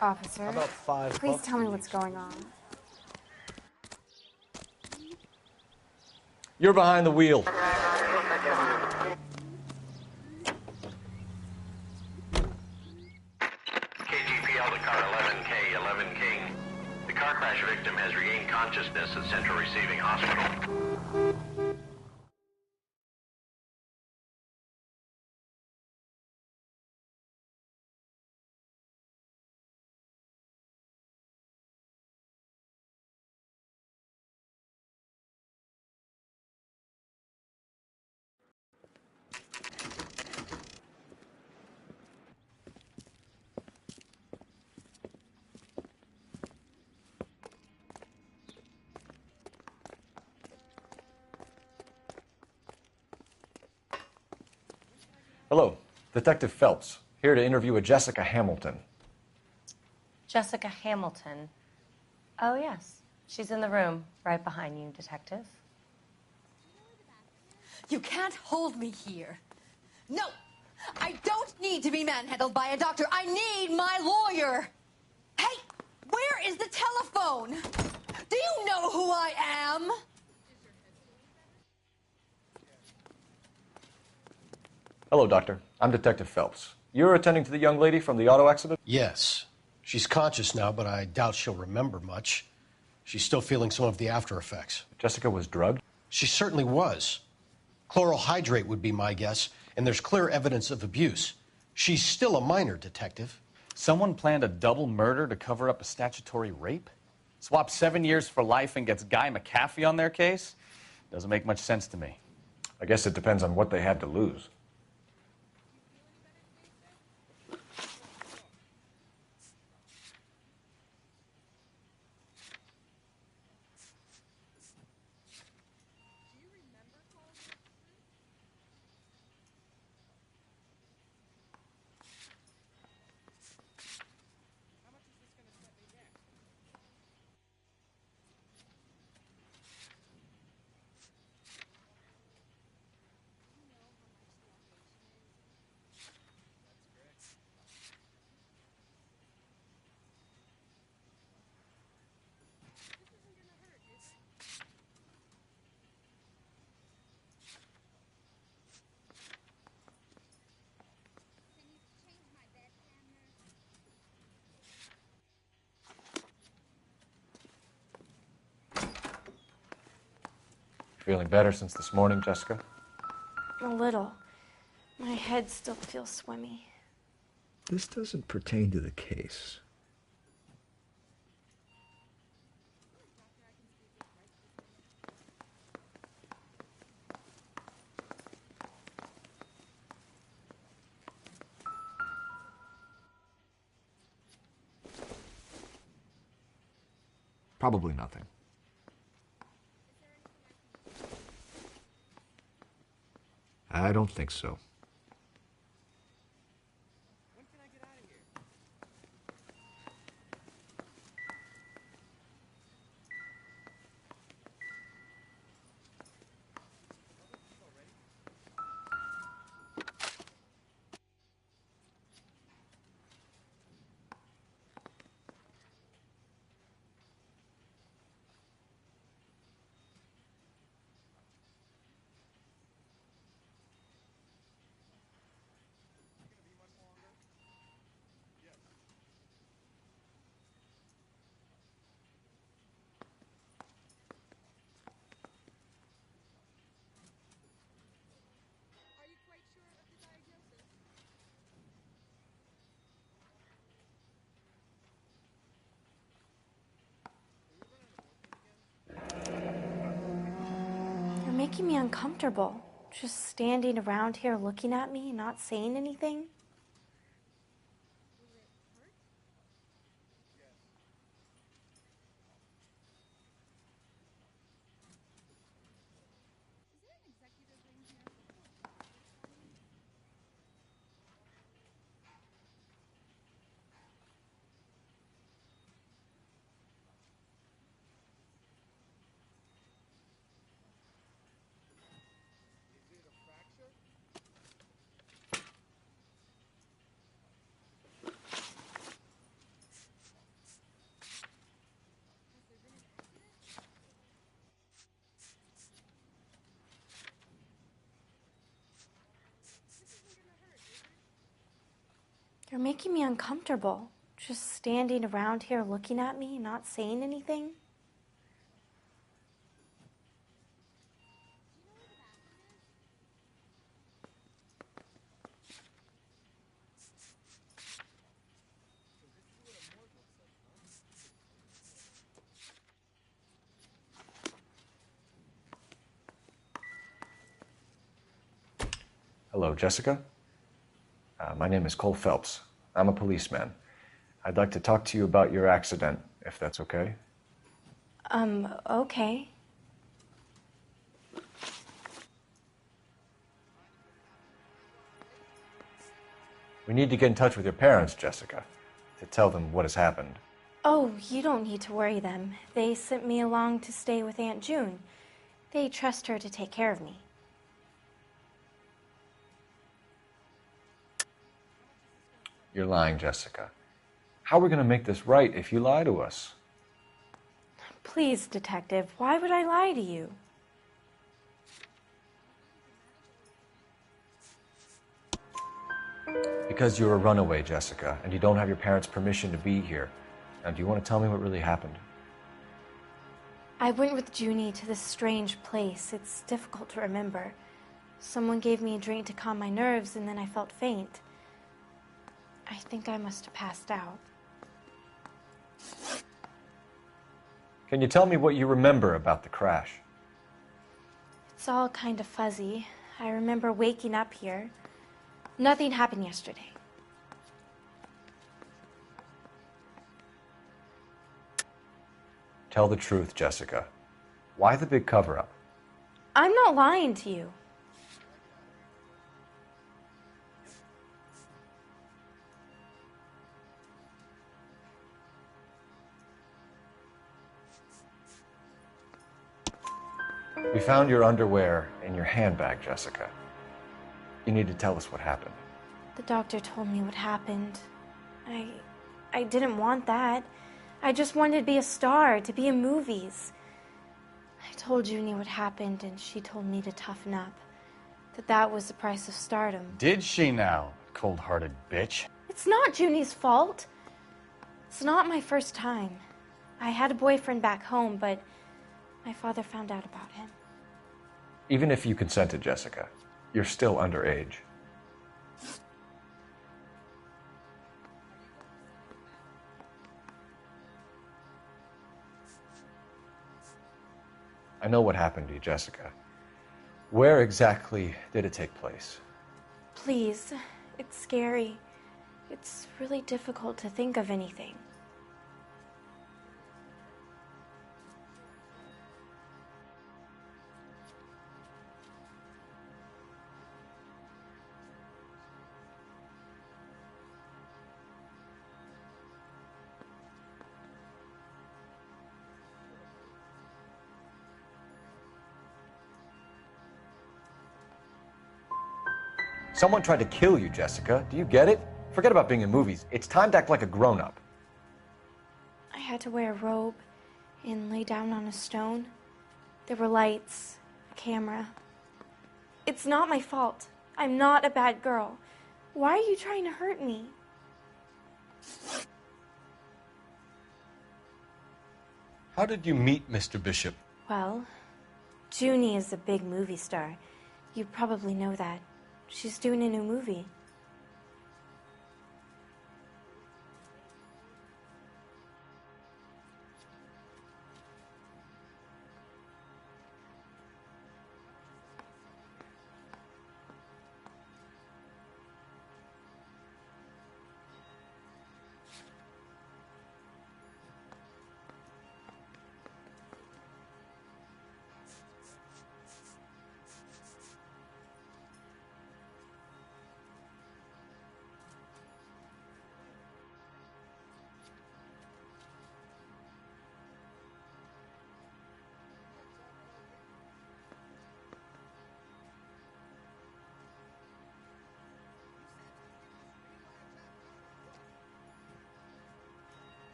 Officer, About $5. please tell me what's going on. You're behind the wheel. KGPL to car 11K, 11 King. The car crash victim has regained consciousness at Central Receiving Hospital. Hello, Detective Phelps, here to interview a Jessica Hamilton. Jessica Hamilton. Oh, yes. She's in the room right behind you, Detective. You can't hold me here. No! I don't need to be manhandled by a doctor. I need my lawyer! Hey! Where is the telephone? Do you know who I am? Hello, Doctor. I'm Detective Phelps. You're attending to the young lady from the auto accident? Yes. She's conscious now, but I doubt she'll remember much. She's still feeling some of the after effects. Jessica was drugged? She certainly was. Chloral hydrate would be my guess, and there's clear evidence of abuse. She's still a minor, Detective. Someone planned a double murder to cover up a statutory rape? Swap 7 years for life and gets Guy McAfee on their case? Doesn't make much sense to me. I guess it depends on what they had to lose. Feeling better since this morning, Jessica? A little. My head still feels swimmy. This doesn't pertain to the case. Probably nothing. I don't think so. You're making me uncomfortable. Just standing around here looking at me, not saying anything. You're making me uncomfortable. Just standing around here looking at me, not saying anything. Hello, Jessica. My name is Cole Phelps. I'm a policeman. I'd like to talk to you about your accident, if that's okay. Okay. We need to get in touch with your parents, Jessica, to tell them what has happened. Oh, you don't need to worry them. They sent me along to stay with Aunt June. They trust her to take care of me. You're lying, Jessica. How are we going to make this right if you lie to us? Please, Detective, why would I lie to you? Because you're a runaway, Jessica, and you don't have your parents' permission to be here. Now, do you want to tell me what really happened? I went with Junie to this strange place. It's difficult to remember. Someone gave me a drink to calm my nerves, and then I felt faint. I think I must have passed out. Can you tell me what you remember about the crash? It's all kind of fuzzy. I remember waking up here. Nothing happened yesterday. Tell the truth, Jessica. Why the big cover-up? I'm not lying to you. We found your underwear in your handbag, Jessica. You need to tell us what happened. The doctor told me what happened. I didn't want that. I just wanted to be a star, to be in movies. I told Junie what happened, and she told me to toughen up. That was the price of stardom. Did she now, cold-hearted bitch? It's not Junie's fault. It's not my first time. I had a boyfriend back home, but my father found out about him. Even if you consented, Jessica, you're still underage. I know what happened to you, Jessica. Where exactly did it take place? Please, it's scary. It's really difficult to think of anything. Someone tried to kill you, Jessica. Do you get it? Forget about being in movies. It's time to act like a grown-up. I had to wear a robe and lay down on a stone. There were lights, a camera. It's not my fault. I'm not a bad girl. Why are you trying to hurt me? How did you meet Mr. Bishop? Well, Junie is a big movie star. You probably know that. She's doing a new movie.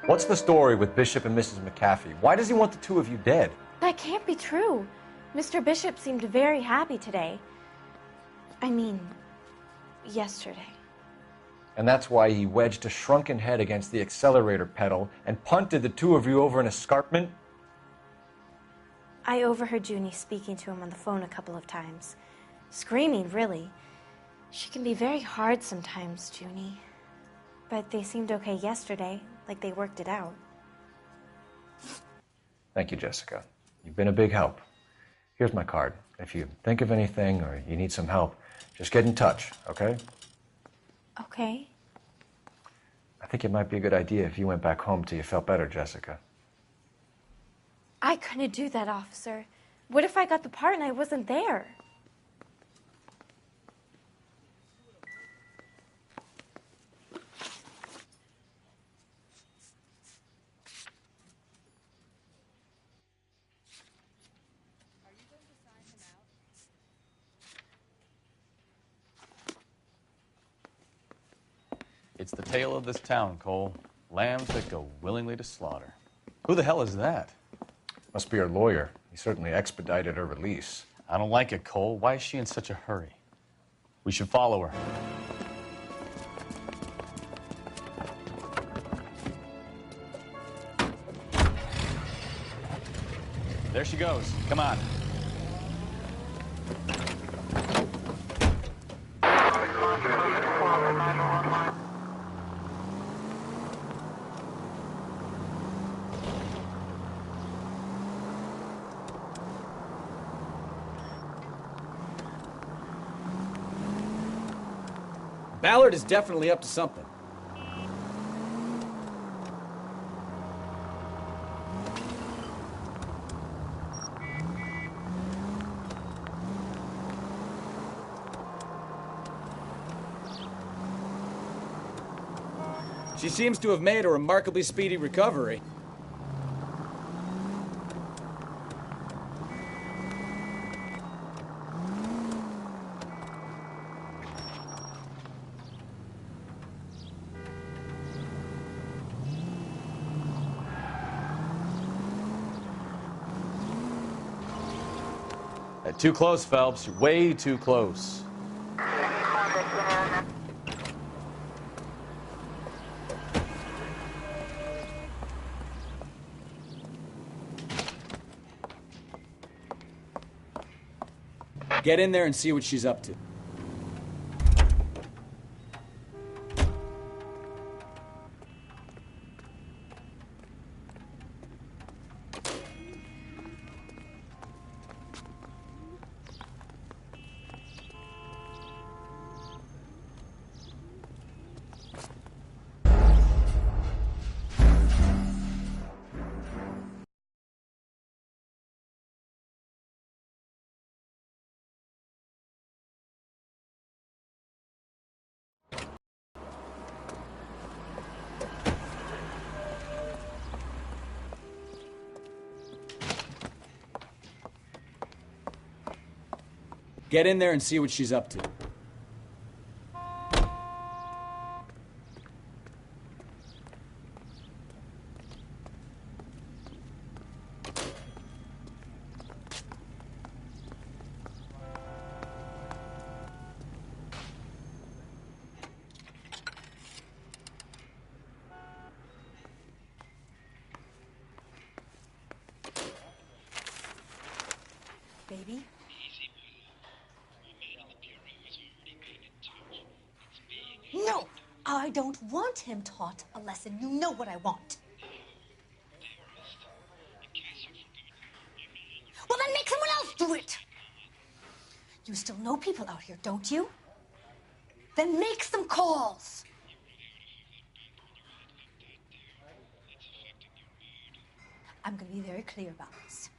What's the story with Bishop and Mrs. McAfee? Why does he want the two of you dead? That can't be true. Mr. Bishop seemed very happy today. I mean, yesterday. And that's why he wedged a shrunken head against the accelerator pedal and punted the two of you over an escarpment? I overheard Junie speaking to him on the phone a couple of times. Screaming, really. She can be very hard sometimes, Junie. But they seemed okay yesterday, like they worked it out. Thank you, Jessica. You've been a big help. Here's my card. If you think of anything or you need some help, just get in touch, okay? Okay. I think it might be a good idea if you went back home till you felt better, Jessica. I couldn't do that, officer. What if I got the part and I wasn't there? It's the tale of this town, Cole. Lambs that go willingly to slaughter. Who the hell is that? Must be her lawyer. He certainly expedited her release. I don't like it, Cole. Why is she in such a hurry? We should follow her. There she goes. Come on. Ballard is definitely up to something. She seems to have made a remarkably speedy recovery. Too close, Phelps. You're way too close. Get in there and see what she's up to. Get in there and see what she's up to. Baby? No! I don't want him taught a lesson. You know what I want. Well, then make someone else do it! You still know people out here, don't you? Then make some calls! I'm gonna be very clear about this.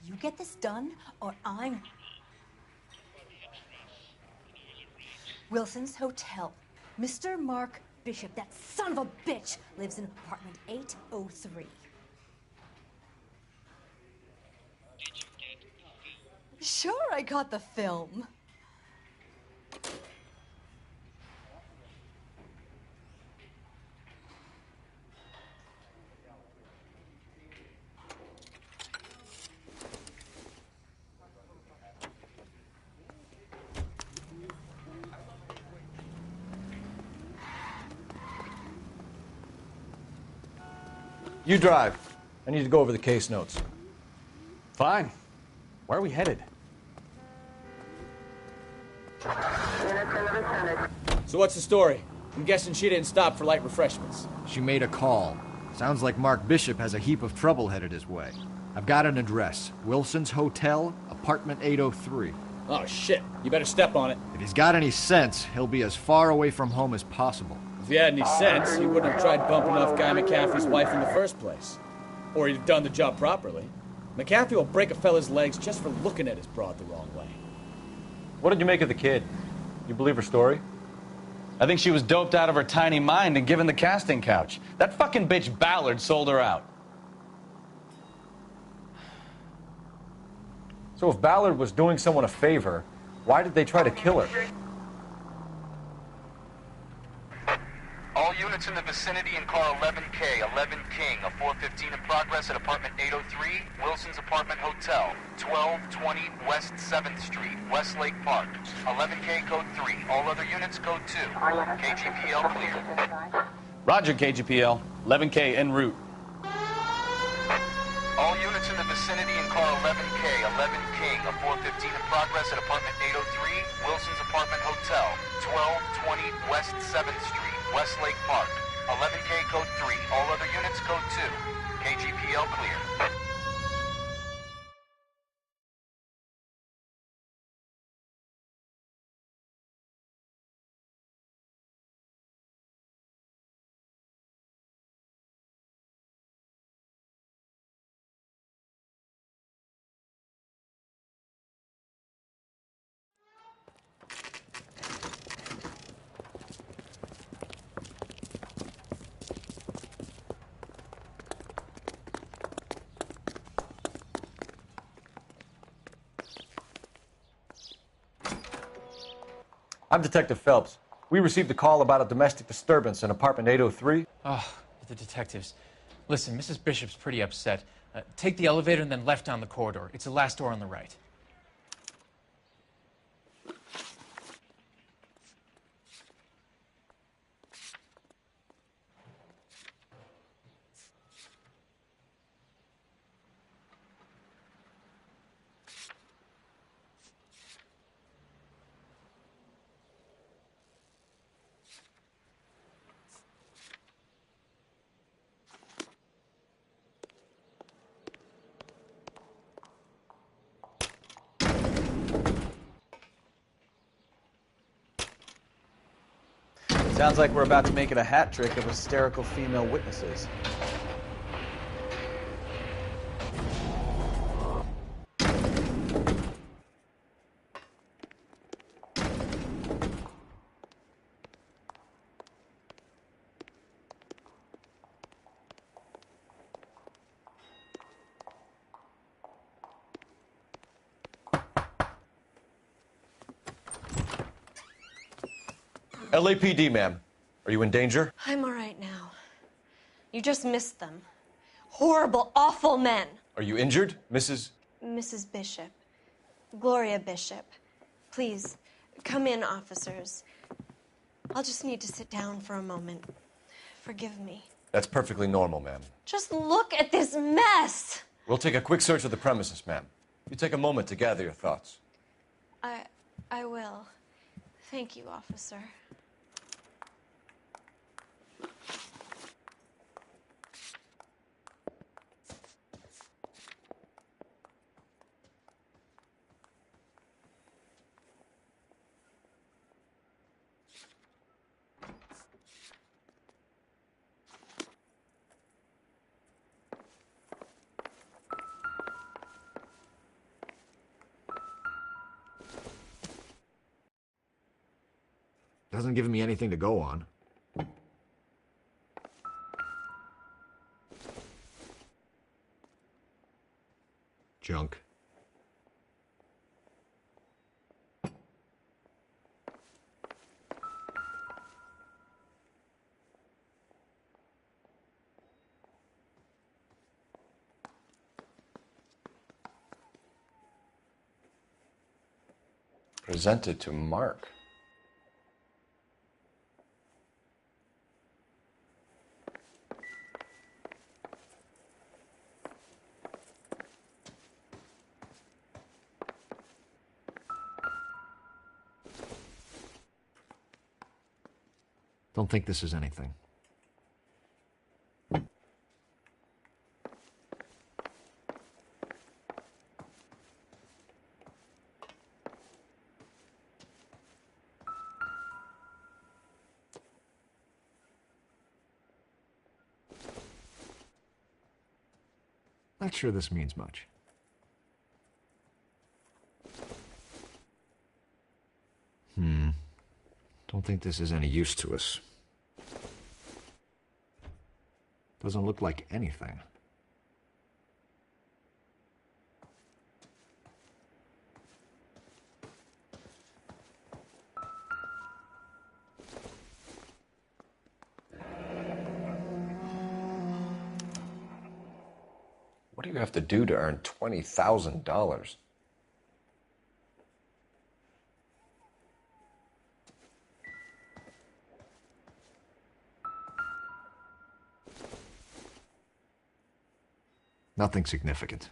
You get this done, or I'm... Wilson's Hotel. Mr. Mark Bishop, that son of a bitch, lives in apartment 803. Sure, I got the film. You drive. I need to go over the case notes. Fine. Where are we headed? So what's the story? I'm guessing she didn't stop for light refreshments. She made a call. Sounds like Mark Bishop has a heap of trouble headed his way. I've got an address. Wilson's Hotel, apartment 803. Oh, shit. You better step on it. If he's got any sense, he'll be as far away from home as possible. If he had any sense, he wouldn't have tried bumping off Guy McCaffrey's wife in the first place. Or he'd have done the job properly. McCaffrey will break a fella's legs just for looking at his broad the wrong way. What did you make of the kid? You believe her story? I think she was doped out of her tiny mind and given the casting couch. That fucking bitch Ballard sold her out. So if Ballard was doing someone a favor, why did they try to kill her? All units in the vicinity in car 11K, 11 King, a 415 in progress at apartment 803, Wilson's Apartment Hotel, 1220 West 7th Street, Westlake Park. 11K code 3, all other units code 2. KGPL clear. Roger, KGPL. 11K en route. All units in the vicinity in car 11K, 11 King, a 415 in progress at apartment 803, Wilson's Apartment Hotel, 1220 West 7th Street, Westlake Park. 11K code 3, all other units code 2. KGPL clear. I'm Detective Phelps. We received a call about a domestic disturbance in apartment 803. Oh, the detectives. Listen, Mrs. Bishop's pretty upset. Take the elevator and then left down the corridor. It's the last door on the right. Sounds like we're about to make it a hat trick of hysterical female witnesses. LAPD, ma'am. Are you in danger? I'm all right now. You just missed them. Horrible, awful men. Are you injured, Mrs.? Mrs. Bishop. Gloria Bishop. Please, come in, officers. I'll just need to sit down for a moment. Forgive me. That's perfectly normal, ma'am. Just look at this mess! We'll take a quick search of the premises, ma'am. You take a moment to gather your thoughts. I will. Thank you, officer. Doesn't give me anything to go on. Junk. Presented to Mark. Don't think this is anything. Not sure this means much. Don't think this is any use to us. Doesn't look like anything. What do you have to do to earn $20,000? Nothing significant.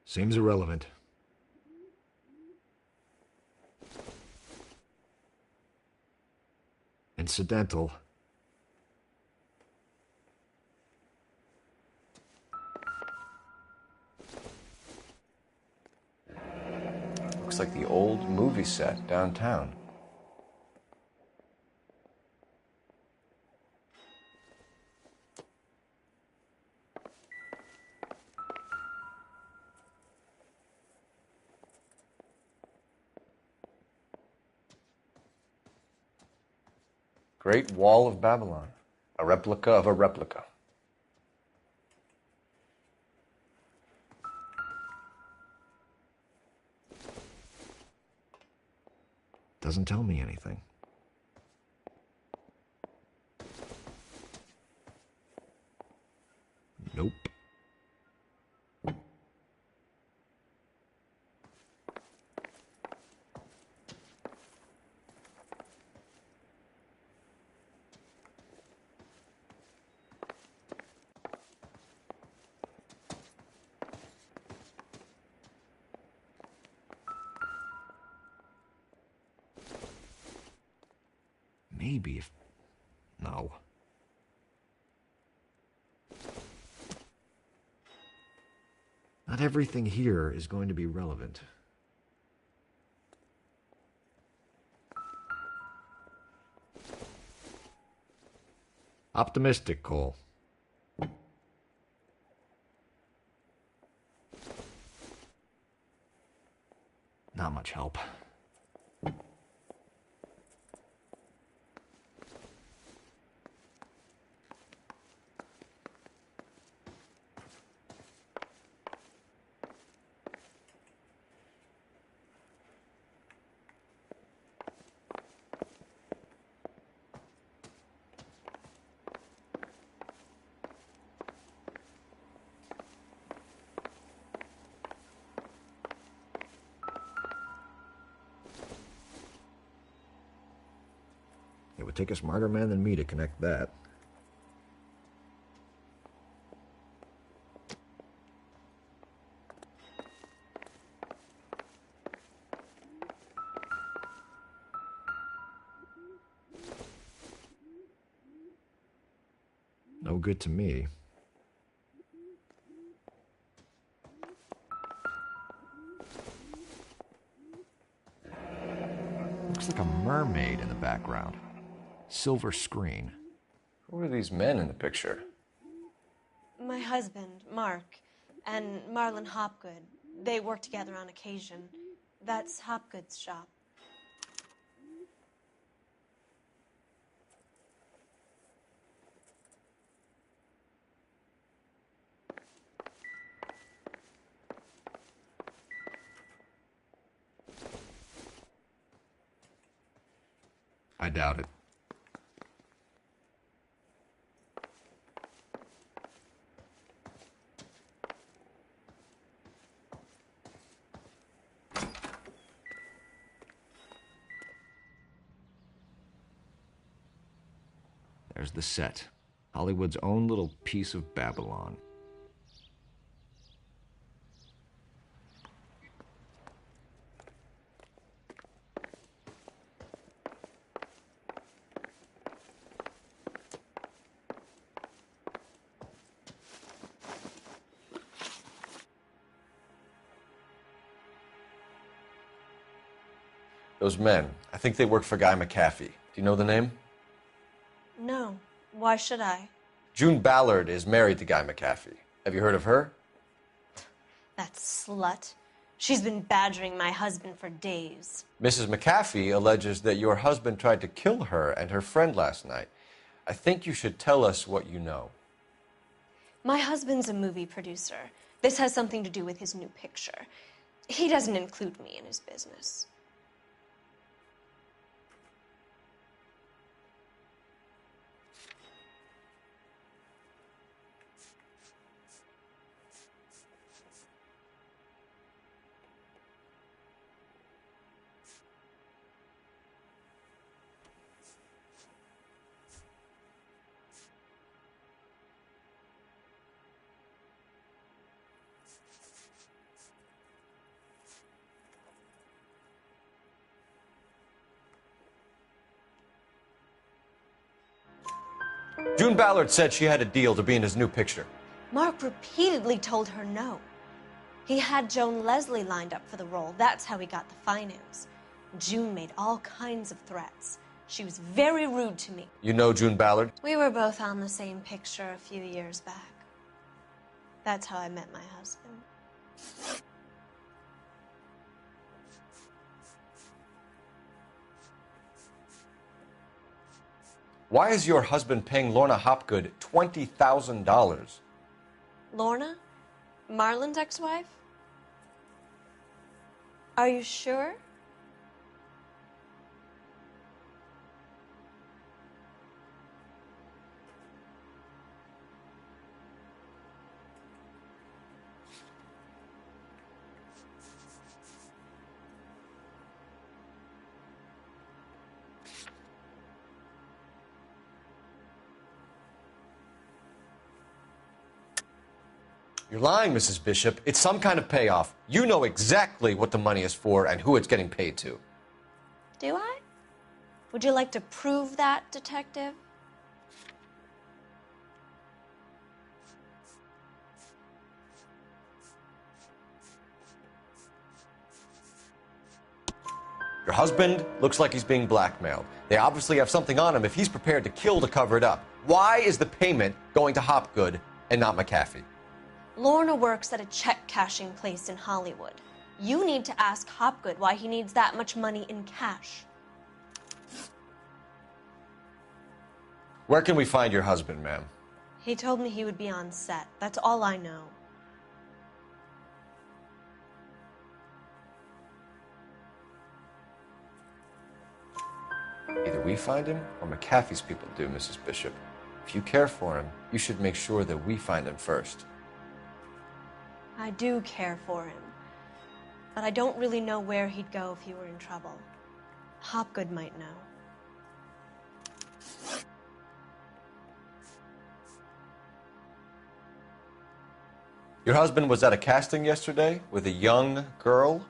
Seems irrelevant. Incidental. Looks like the old movie set downtown. Great Wall of Babylon, a replica of a replica. Doesn't tell me anything. Nope. Maybe if... No. Not everything here is going to be relevant. Optimistic, Cole. Not much help. It would take a smarter man than me to connect that. No good to me. Looks like a mermaid in the background. Silver screen. Who are these men in the picture? My husband, Mark, and Marlon Hopgood. They work together on occasion. That's Hopgood's shop. I doubt it. There's the set. Hollywood's own little piece of Babylon. Those men, I think they work for Guy McAfee. Do you know the name? No. Why should I? June Ballard is married to Guy McAfee. Have you heard of her? That slut. She's been badgering my husband for days. Mrs. McAfee alleges that your husband tried to kill her and her friend last night. I think you should tell us what you know. My husband's a movie producer. This has something to do with his new picture. He doesn't include me in his business. June Ballard said she had a deal to be in his new picture. Mark repeatedly told her no. He had Joan Leslie lined up for the role. That's how he got the finance. June made all kinds of threats. She was very rude to me. You know June Ballard? We were both on the same picture a few years back. That's how I met my husband. Why is your husband paying Lorna Hopgood $20,000? Lorna? Marlon's ex-wife? Are you sure? You're lying, Mrs. Bishop. It's some kind of payoff. You know exactly what the money is for and who it's getting paid to. Do I? Would you like to prove that, detective? Your husband looks like he's being blackmailed. They obviously have something on him if he's prepared to kill to cover it up. Why is the payment going to Hopgood and not McAfee? Lorna works at a check-cashing place in Hollywood. You need to ask Hopgood why he needs that much money in cash. Where can we find your husband, ma'am? He told me he would be on set. That's all I know. Either we find him or McAfee's people do, Mrs. Bishop. If you care for him, you should make sure that we find him first. I do care for him, but I don't really know where he'd go if he were in trouble. Hopgood might know. Your husband was at a casting yesterday with a young girl?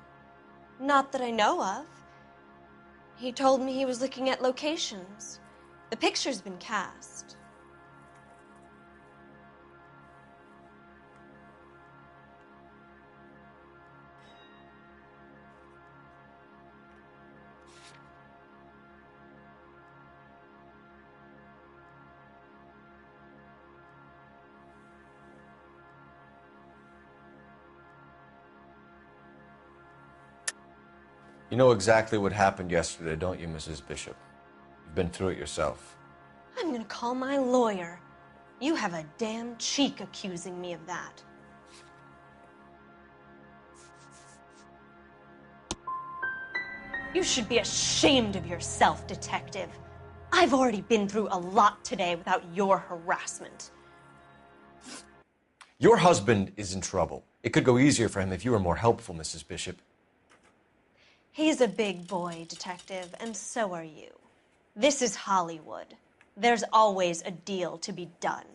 Not that I know of. He told me he was looking at locations. The picture's been cast. You know exactly what happened yesterday, don't you, Mrs. Bishop? You've been through it yourself. I'm gonna call my lawyer. You have a damn cheek accusing me of that. You should be ashamed of yourself, detective. I've already been through a lot today without your harassment. Your husband is in trouble. It could go easier for him if you were more helpful, Mrs. Bishop. He's a big boy, detective, and so are you. This is Hollywood. There's always a deal to be done.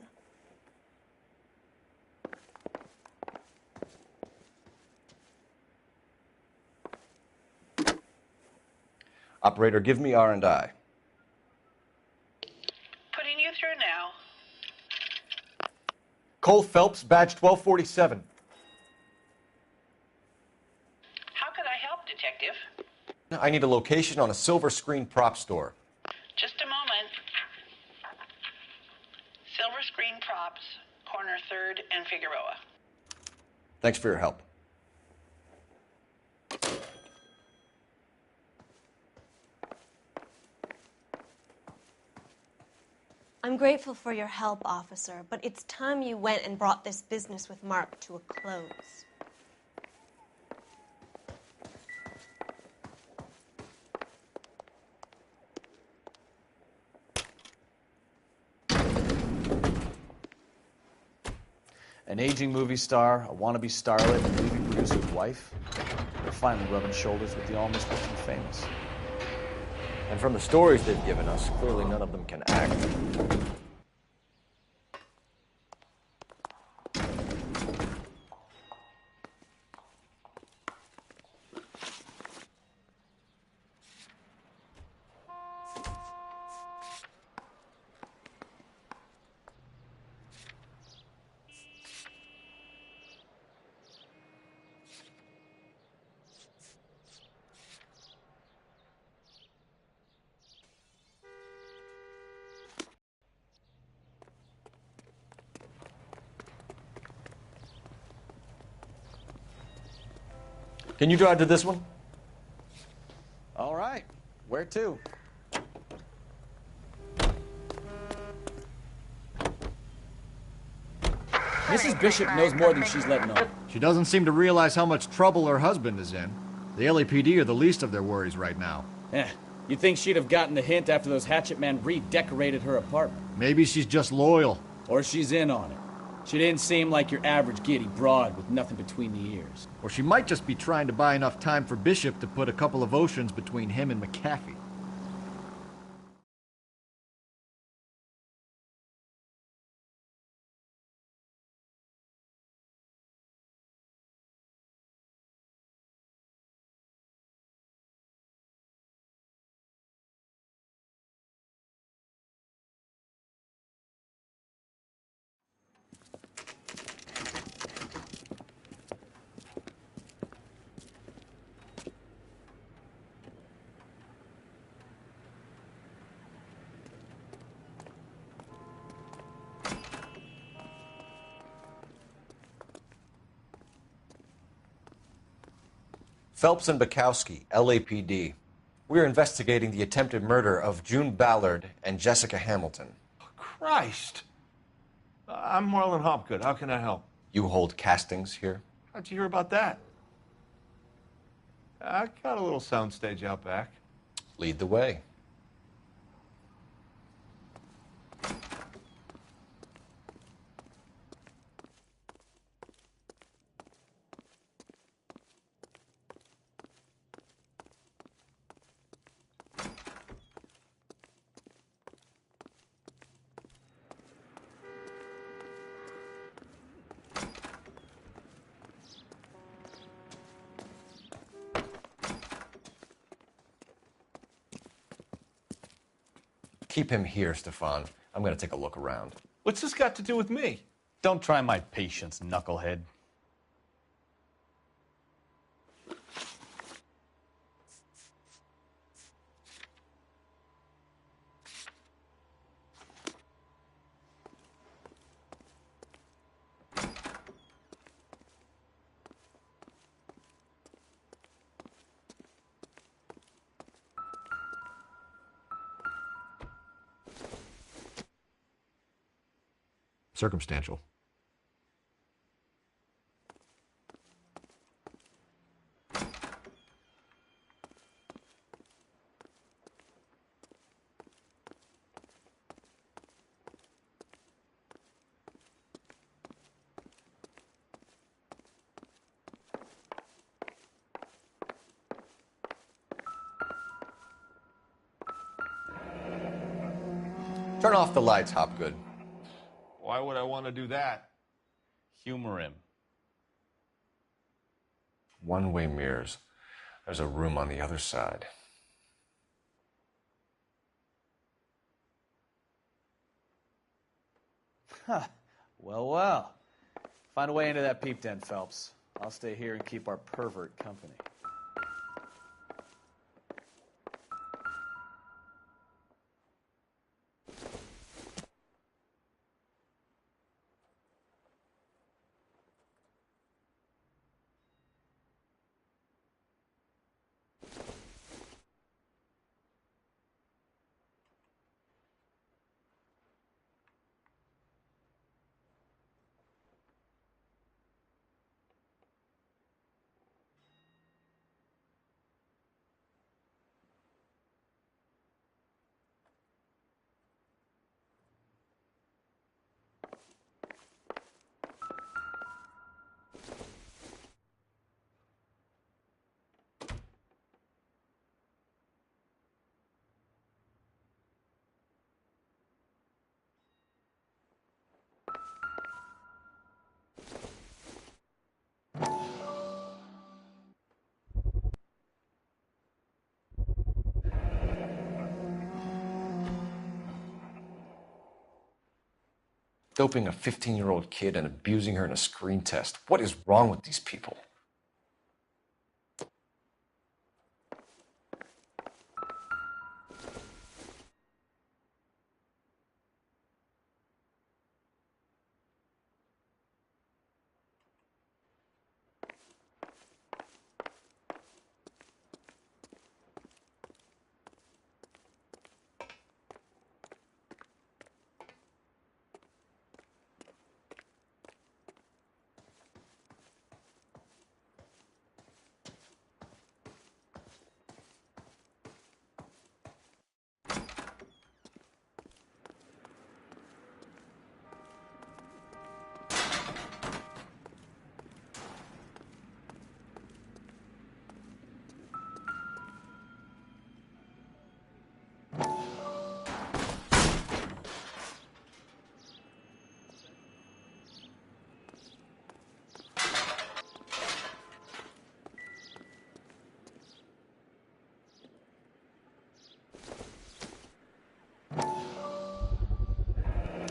Operator, give me R&I. Putting you through now. Cole Phelps, badge 1247. How can I help, Detective? I need a location on a silver screen prop store. Just a moment. Silver Screen Props, corner 3rd and Figueroa. Thanks for your help. I'm grateful for your help, officer, but it's time you went and brought this business with Mark to a close. An aging movie star, a wannabe starlet, and movie producer's wife. They're finally rubbing shoulders with the almost rich and famous. And from the stories they've given us, clearly none of them can act. Can you drive to this one? All right. Where to? Mrs. Bishop knows more than she's letting on. She doesn't seem to realize how much trouble her husband is in. The LAPD are the least of their worries right now. You'd think she'd have gotten the hint after those hatchet men redecorated her apartment. Maybe she's just loyal. Or she's in on it. She didn't seem like your average giddy broad with nothing between the ears. Or she might just be trying to buy enough time for Bishop to put a couple of oceans between him and McAfee. Phelps and Bukowski, LAPD. We're investigating the attempted murder of June Ballard and Jessica Hamilton. Christ! I'm Marlon Hopgood. How can I help? You hold castings here? How'd you hear about that? I got a little soundstage out back. Lead the way. Keep him here, Stefan. I'm going to take a look around. What's this got to do with me? Don't try my patience, knucklehead. Circumstantial. Turn off the lights, Hopgood. Why would I want to do that? Humor him. One-way mirrors. There's a room on the other side. Huh. Well, well. Find a way into that peep den, Phelps. I'll stay here and keep our pervert company. Doping a 15-year-old kid and abusing her in a screen test. What is wrong with these people?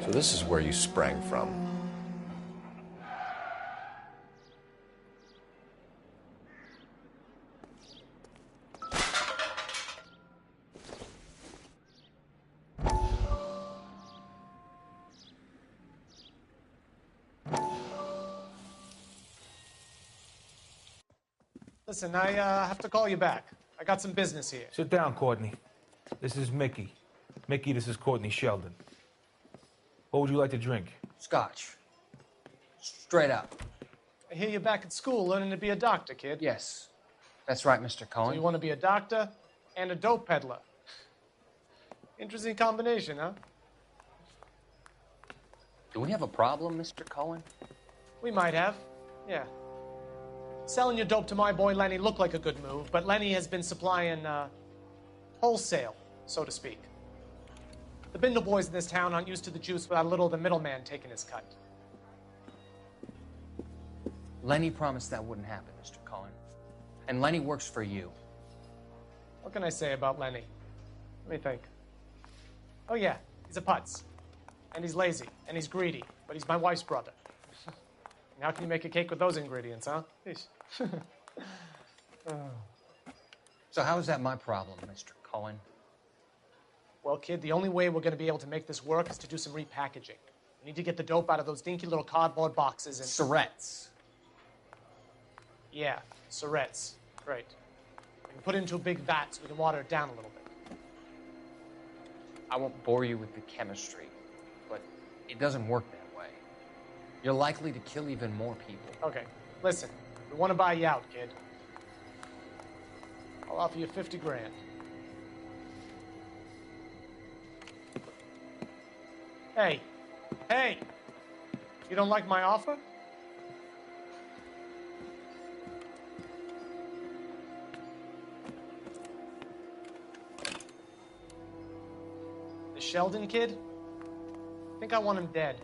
So this is where you sprang from. Listen, I have to call you back. I got some business here. Sit down, Courtney. This is Mickey. Mickey, this is Courtney Sheldon. What would you like to drink? Scotch. Straight up. I hear you're back at school learning to be a doctor, kid. Yes. That's right, Mr. So Cohen. you want to be a doctor and a dope peddler. Interesting combination, huh? Do we have a problem, Mr. Cohen? We might have, yeah. Selling your dope to my boy Lenny looked like a good move, but Lenny has been supplying, wholesale, so to speak. The Bindle boys in this town aren't used to the juice without a little of the middleman taking his cut. Lenny promised that wouldn't happen, Mr. Cohen. And Lenny works for you. What can I say about Lenny? Let me think. Oh yeah, he's a putz. And he's lazy, and he's greedy, but he's my wife's brother. And how can you make a cake with those ingredients, huh? So how is that my problem, Mr. Cohen? Well, kid, the only way we're going to be able to make this work is to do some repackaging. We need to get the dope out of those dinky little cardboard boxes and... Surrettes. Yeah, Surrettes. Great. We can put it into a big vat so we can water it down a little bit. I won't bore you with the chemistry, but it doesn't work that way. You're likely to kill even more people. Okay, listen. We want to buy you out, kid. I'll offer you 50 grand. Hey. Hey! You don't like my offer? The Sheldon kid? I think I want him dead.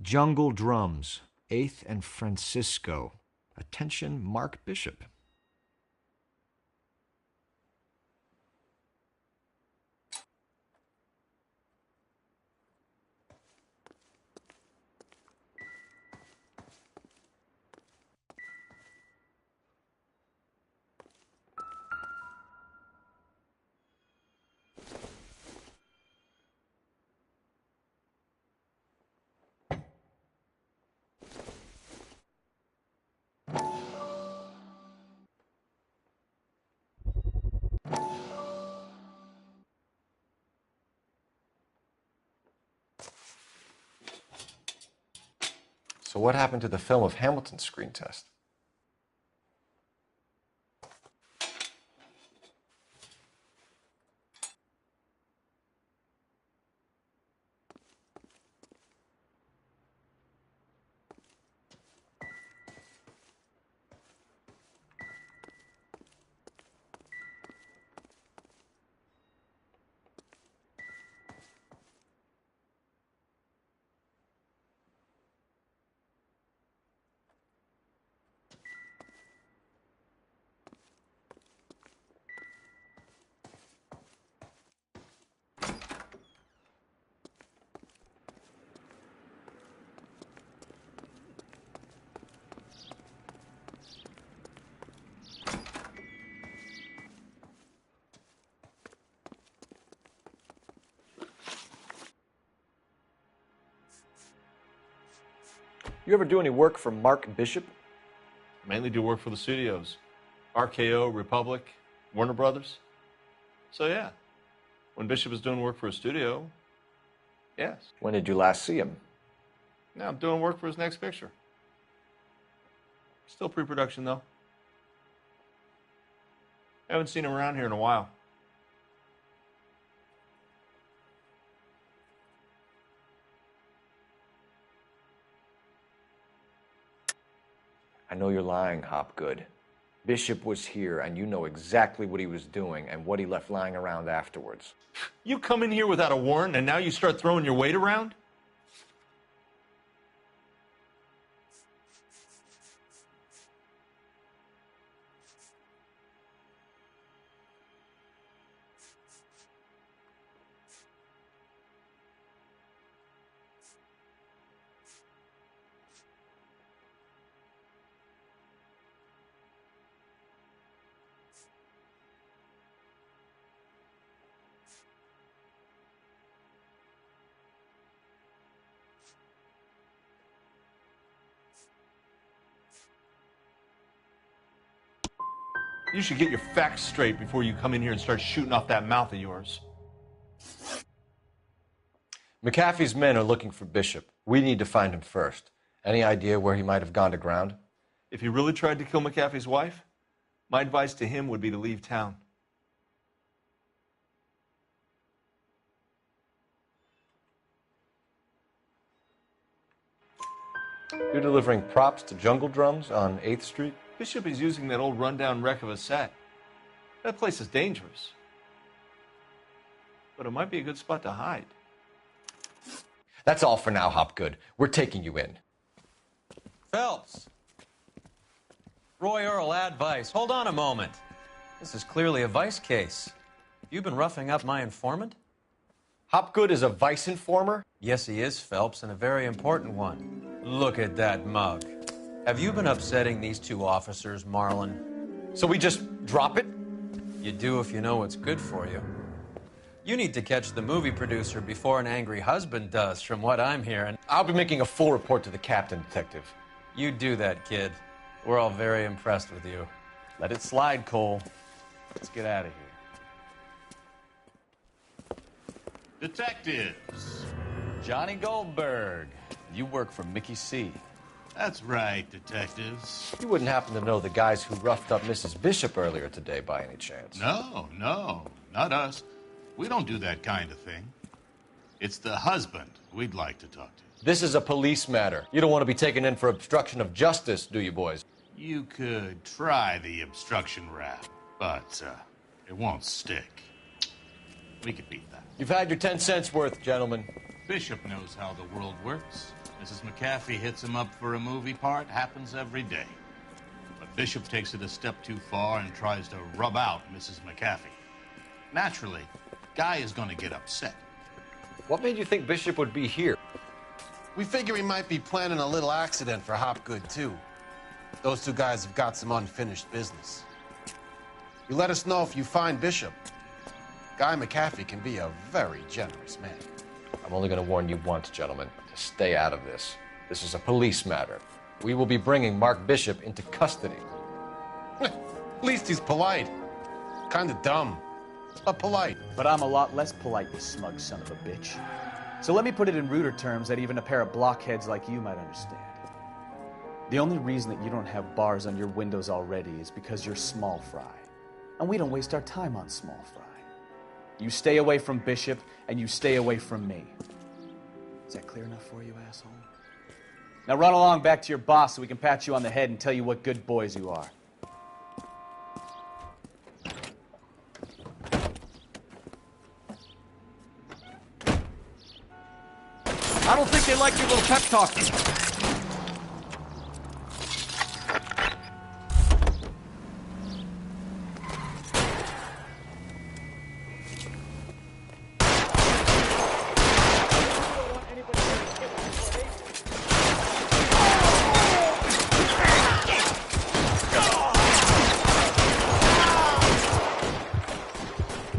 Jungle Drums, 8th and Francisco. Attention, Mark Bishop. So what happened to the film of Hamilton's screen test? You ever do any work for Mark Bishop? Mainly do work for the studios. RKO, Republic, Warner Brothers. So yeah, when Bishop is doing work for a studio, yes. When did you last see him? Now I'm doing work for his next picture. Still pre-production though. Haven't seen him around here in a while. I know you're lying, Hopgood. Bishop was here, and you know exactly what he was doing and what he left lying around afterwards. You come in here without a warrant, and now you start throwing your weight around? You should get your facts straight before you come in here and start shooting off that mouth of yours. McAfee's men are looking for Bishop. We need to find him first. Any idea where he might have gone to ground? If he really tried to kill McAfee's wife, my advice to him would be to leave town. You're delivering props to Jungle Drums on 8th Street? Bishop is using that old rundown wreck of a set. That place is dangerous. But it might be a good spot to hide. That's all for now, Hopgood. We're taking you in. Phelps. Roy Earl, advice. Hold on a moment. This is clearly a vice case. You've been roughing up my informant? Hopgood is a vice informer? Yes, he is, Phelps, and a very important one. Look at that mug. Have you been upsetting these two officers, Marlon? So we just drop it? You do if you know what's good for you. You need to catch the movie producer before an angry husband does, from what I'm hearing. I'll be making a full report to the captain, Detective. You do that, kid. We're all very impressed with you. Let it slide, Cole. Let's get out of here. Detectives. Johnny Goldberg. You work for Mickey C. That's right, detectives. You wouldn't happen to know the guys who roughed up Mrs. Bishop earlier today by any chance? No, not us. We don't do that kind of thing. It's the husband we'd like to talk to. This is a police matter. You don't want to be taken in for obstruction of justice, do you, boys? You could try the obstruction rap, but it won't stick. We could beat that. You've had your 10 cents worth, gentlemen. Bishop knows how the world works. Mrs. McAfee hits him up for a movie part. Happens every day. But Bishop takes it a step too far and tries to rub out Mrs. McAfee. Naturally, Guy is going to get upset. What made you think Bishop would be here? We figure he might be planning a little accident for Hopgood, too. Those two guys have got some unfinished business. You let us know if you find Bishop. Guy McAfee can be a very generous man. I'm only going to warn you once, gentlemen, to stay out of this. This is a police matter. We will be bringing Mark Bishop into custody. At least he's polite. Kind of dumb, but polite. But I'm a lot less polite, you smug son of a bitch. So let me put it in ruder terms that even a pair of blockheads like you might understand. The only reason that you don't have bars on your windows already is because you're small fry. And we don't waste our time on small fry. You stay away from Bishop, and you stay away from me. Is that clear enough for you, asshole? Now run along back to your boss so we can pat you on the head and tell you what good boys you are. I don't think they like your little pep talk.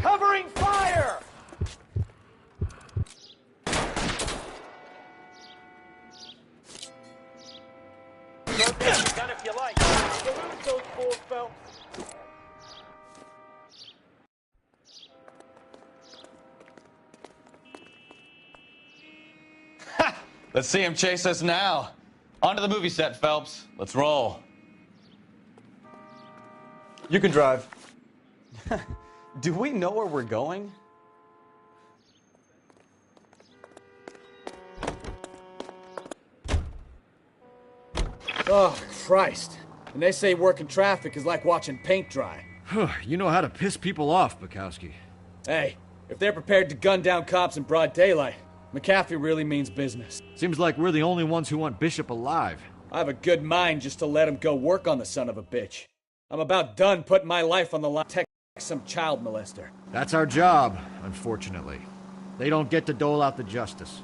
Covering fire! Gun if you like. Salute those fools, Phelps. Let's see him chase us now. On to the movie set, Phelps. Let's roll. You can drive. Do we know where we're going? Oh, Christ. And they say working traffic is like watching paint dry. You know how to piss people off, Bukowski. Hey, if they're prepared to gun down cops in broad daylight, McAfee really means business. Seems like we're the only ones who want Bishop alive. I have a good mind just to let him go work on the son of a bitch. I'm about done putting my life on the line to protect some child molester. That's our job, unfortunately. They don't get to dole out the justice.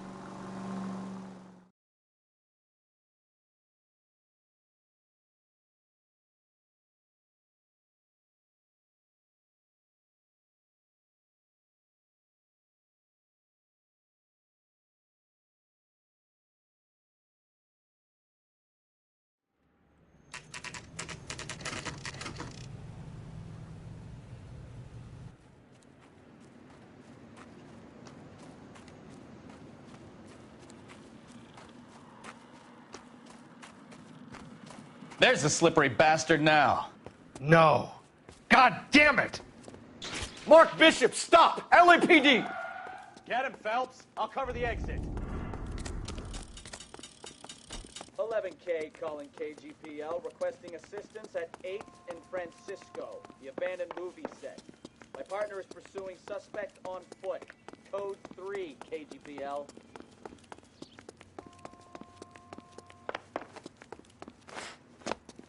There's the slippery bastard now. No. God damn it! Mark Bishop, stop! LAPD! Get him, Phelps. I'll cover the exit. 11K calling KGPL, requesting assistance at 8th and Francisco, the abandoned movie set. My partner is pursuing suspect on foot. Code 3, KGPL.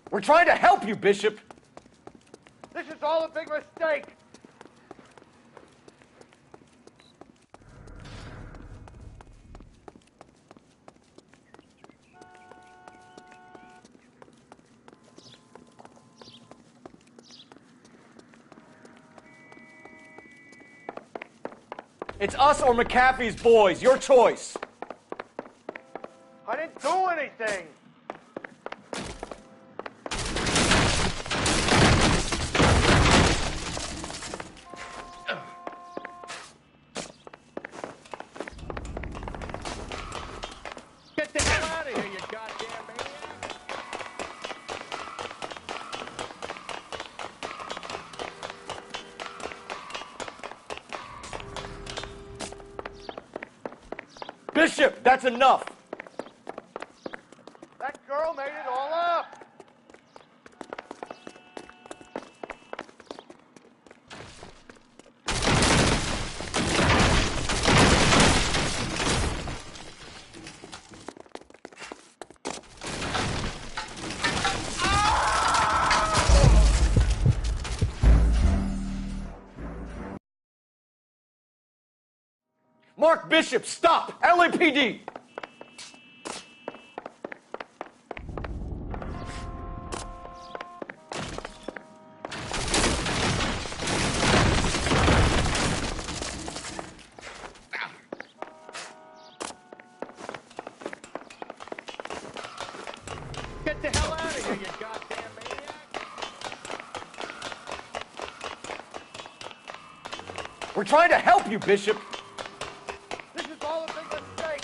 We're trying to help you, Bishop. This is all a big mistake. It's us or McAfee's boys. Your choice. I didn't do anything. Get the hell out of here, you goddamn maniac! Bishop, that's enough. That girl made it all up. Mark Bishop, stop! LAPD! Get the hell out of here, you goddamn maniac! We're trying to help you, Bishop. This is all a big mistake.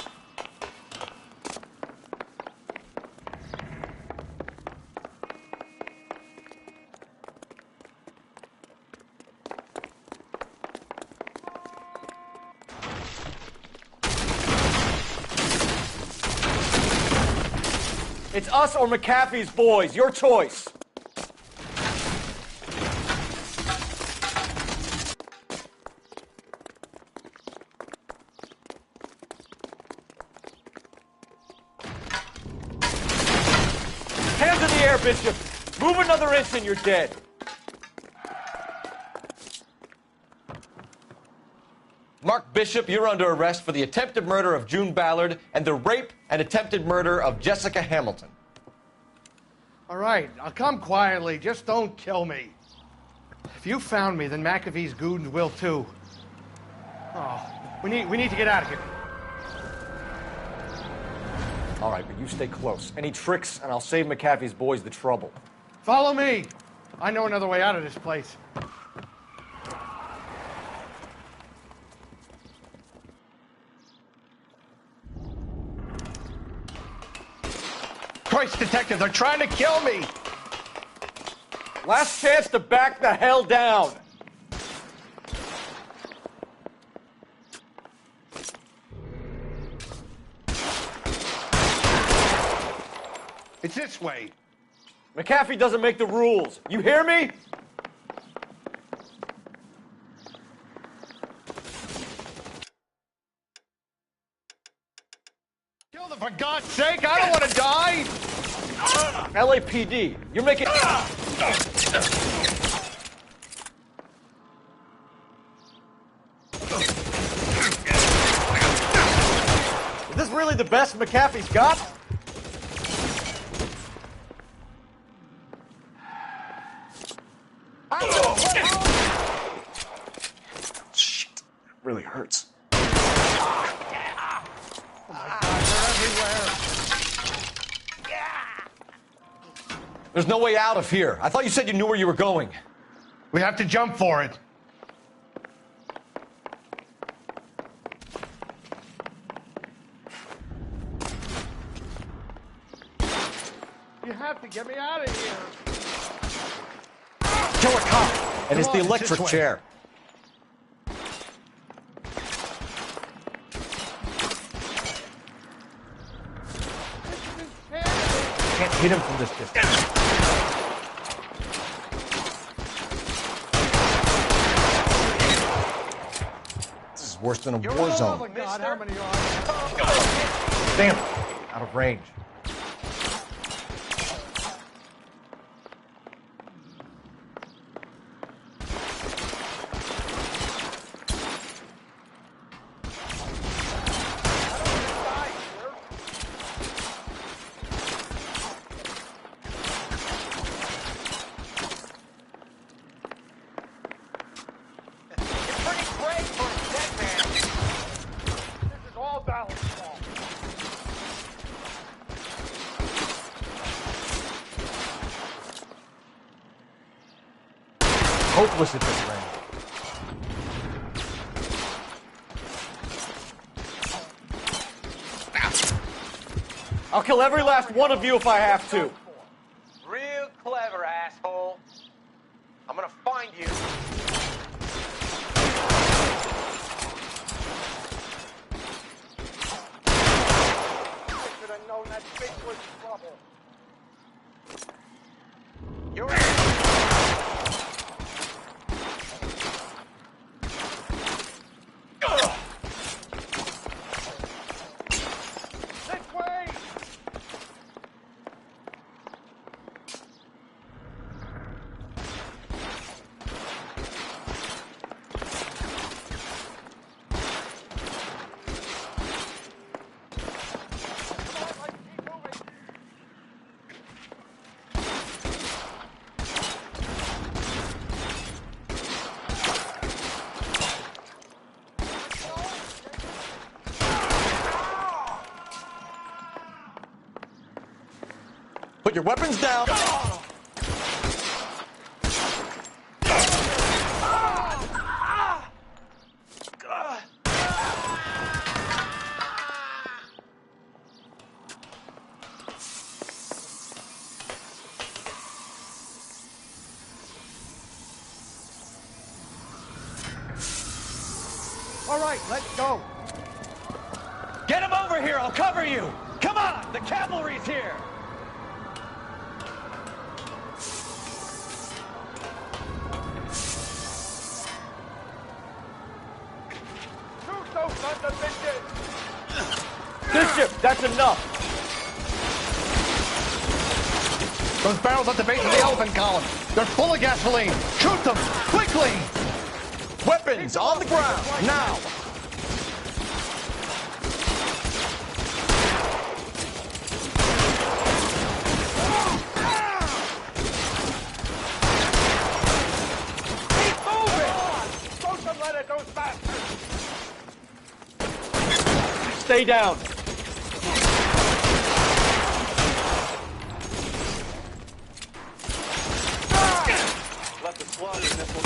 It's us or McAfee's boys. Your choice. Hands in the air, Bishop. Move another inch and you're dead. Mark Bishop, you're under arrest for the attempted murder of June Ballard and the rape and attempted murder of Jessica Hamilton. All right, I'll come quietly. Just don't kill me. If you found me, then McAfee's goons will too. Oh, we need to get out of here. All right, but you stay close. Any tricks, and I'll save McAfee's boys the trouble. Follow me. I know another way out of this place. Christ, detective, they're trying to kill me! Last chance to back the hell down. It's this way. McAfee doesn't make the rules. You hear me? Kill them, for God's sake! I don't want to die! LAPD, you're making... Is this really the best McAfee's got? Shit, really hurts. There's no way out of here. I thought you said you knew where you were going. We have to jump for it. You have to get me out of here. Kill a cop, and it's the electric chair. Can't hit him from this distance. This is worse than a war zone. Oh my God, how many are Damn, out of range. Hopeless at this range. I'll kill every last one of you if I have to. Real clever, asshole. I'm gonna find you. I should have known that bitch was trouble. You're Put your weapons down. All right, let's go. Get him over here, I'll cover you! Come on, the cavalry's here! shoot those sons of bitches! Bishop, that's enough. Those barrels at the base of the elephant column. They're full of gasoline. Shoot them, quickly! Weapons on the ground, now! Keep moving! Throw some lead at those bastards! Stay down. Let the slug in this one.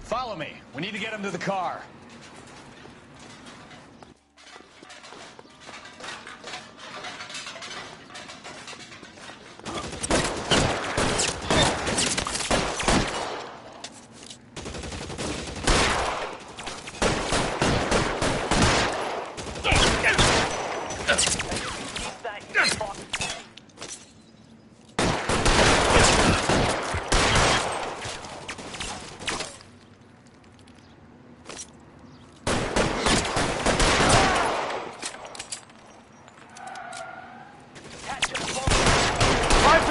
Follow me. We need to get him to the car.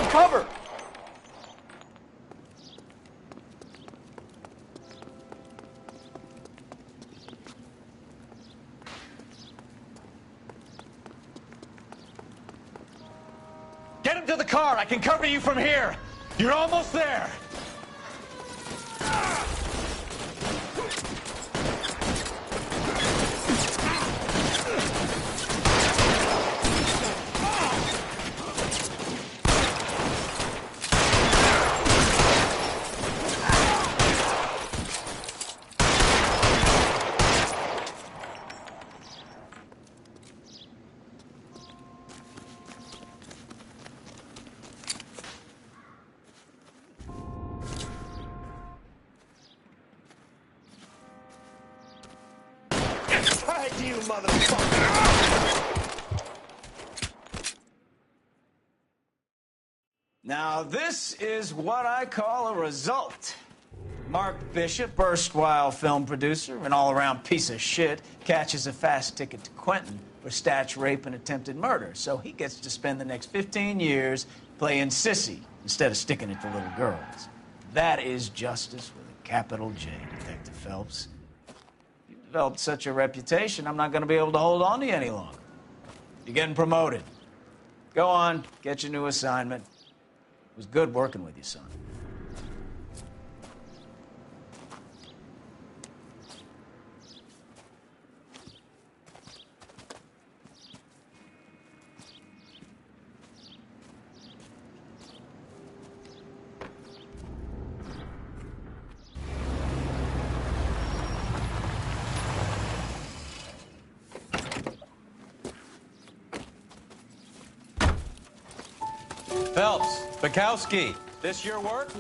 cover! Get him to the car. I can cover you from here. You're almost there. You motherfucker! Now, this is what I call a result. Mark Bishop, erstwhile film producer, an all-around piece of shit, catches a fast ticket to Quentin for statch rape and attempted murder, so he gets to spend the next 15 years playing sissy instead of sticking it to little girls. That is justice with a capital J, Detective Phelps. You've developed such a reputation, I'm not going to be able to hold on to you any longer. You're getting promoted. Go on, get your new assignment. It was good working with you, son. Phelps, Bukowski, this your work?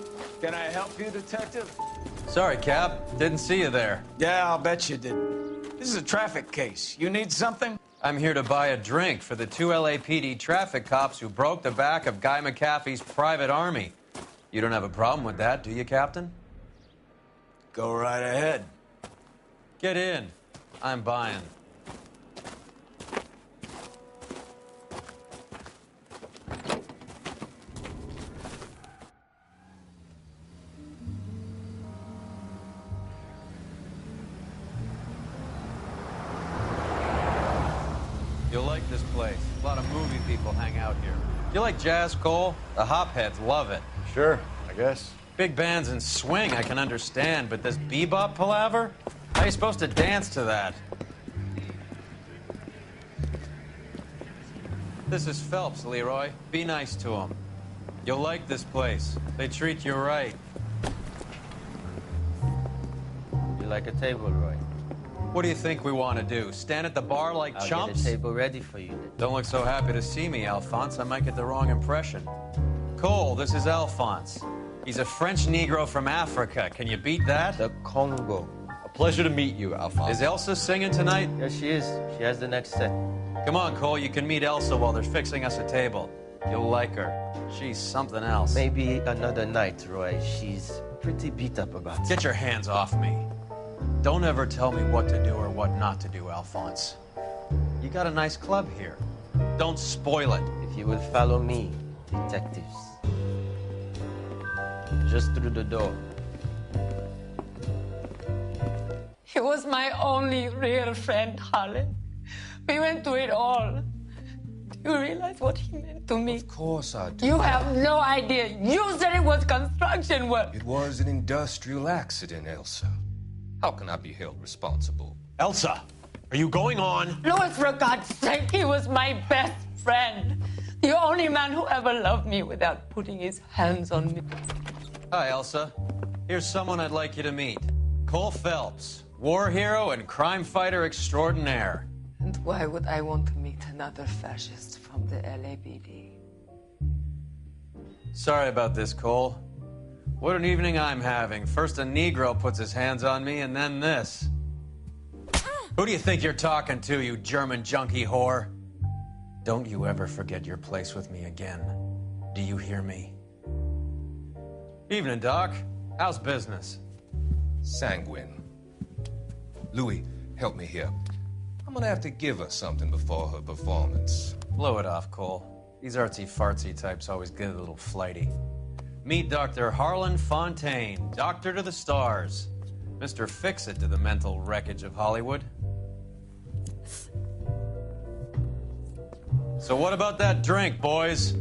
Can I help you, Detective? Sorry, Cap. Didn't see you there. Yeah, I'll bet you didn't. This is a traffic case. You need something? I'm here to buy a drink for the 2 LAPD traffic cops who broke the back of Guy McAfee's private army. You don't have a problem with that, do you, Captain? Go right ahead. Get in. I'm buying. You'll like this place. A lot of movie people hang out here. You like jazz, Cole? The hopheads love it. Sure, I guess. Big bands and swing I can understand, but this bebop palaver? How are you supposed to dance to that? This is Phelps, Leroy. Be nice to him. You'll like this place. They treat you right. You like a table, Roy? What do you think we want to do? Stand at the bar like I'll chumps? get a table ready for you. Don't look so happy to see me, Alphonse. I might get the wrong impression. Cole, this is Alphonse. He's a French Negro from Africa. Can you beat that? The Congo. A pleasure to meet you, Alphonse. Is Elsa singing tonight? Yes, she is. She has the next set. Come on, Cole. You can meet Elsa while they're fixing us a table. You'll like her. She's something else. Maybe another night, Roy. She's pretty beat up about it. Get your hands off me. Don't ever tell me what to do or what not to do, Alphonse. You got a nice club here. Don't spoil it. If you will follow me, detectives. Just through the door. He was my only real friend, Harlan. We went through it all. Do you realize what he meant to me? Of course I do. You have no idea. You said it was construction work. It was an industrial accident, Elsa. How can I be held responsible? Elsa, are you going on? Louis, for God's sake, he was my best friend. The only man who ever loved me without putting his hands on me. Hi, Elsa. Here's someone I'd like you to meet. Cole Phelps, war hero and crime fighter extraordinaire. And why would I want to meet another fascist from the LAPD? Sorry about this, Cole. What an evening I'm having. First a Negro puts his hands on me, and then this. Who do you think you're talking to, you German junkie whore? Don't you ever forget your place with me again. Do you hear me? Evening, Doc. How's business? Sanguine. Louis, help me here. I'm gonna have to give her something before her performance. Blow it off, Cole. These artsy-fartsy types always get a little flighty. Meet Dr. Harlan Fontaine, doctor to the stars. Mr. Fix-It to the mental wreckage of Hollywood. So what about that drink, boys?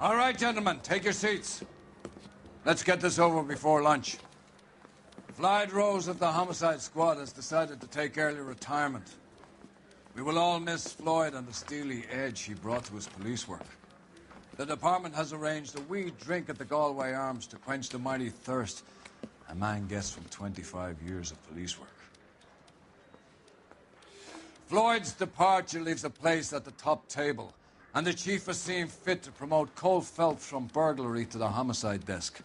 All right, gentlemen, take your seats. Let's get this over before lunch. Floyd Rose of the Homicide Squad has decided to take early retirement. We will all miss Floyd and the steely edge he brought to his police work. The department has arranged a wee drink at the Galway Arms to quench the mighty thirst a man gets from 25 years of police work. Floyd's departure leaves a place at the top table, and the chief has seen fit to promote Cole Phelps from burglary to the homicide desk.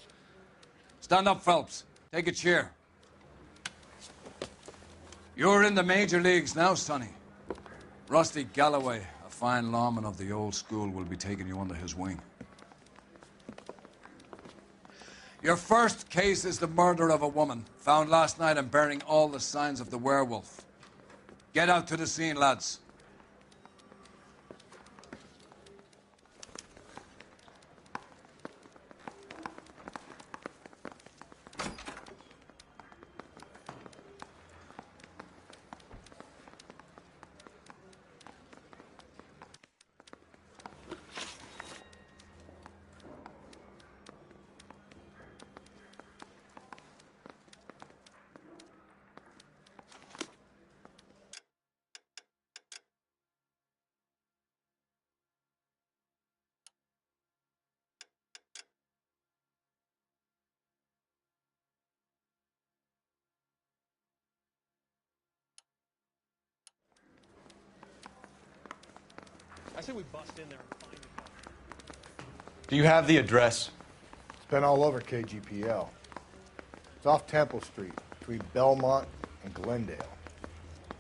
Stand up, Phelps. Take a chair. You're in the major leagues now, Sonny. Rusty Galloway, a fine lawman of the old school, will be taking you under his wing. Your first case is the murder of a woman, found last night and bearing all the signs of the werewolf. Get out to the scene, lads. I say we bust in there and find it. Do you have the address? It's been all over KGPL. It's off Temple Street, between Belmont and Glendale.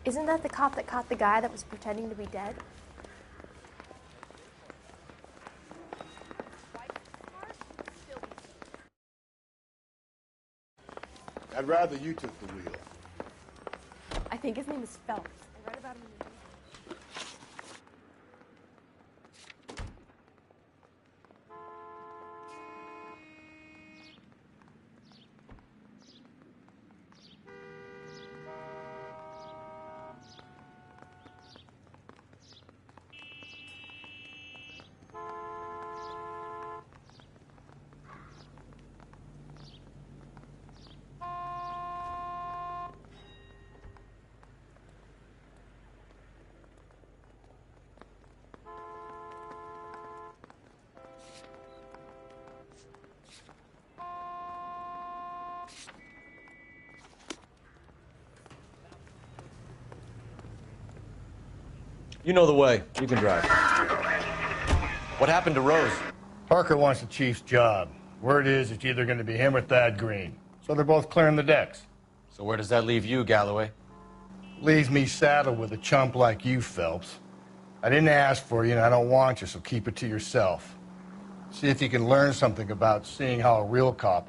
Isn't that the cop that caught the guy that was pretending to be dead? I'd rather you took the wheel. I think his name is Phelps. I read about him in the news. You know the way. You can drive. What happened to Rose? Parker wants the chief's job. Word is it's either going to be him or Thad Green. So they're both clearing the decks. So where does that leave you, Galloway? Leaves me saddled with a chump like you, Phelps. I didn't ask for you, and I don't want you, so keep it to yourself. See if you can learn something about seeing how a real cop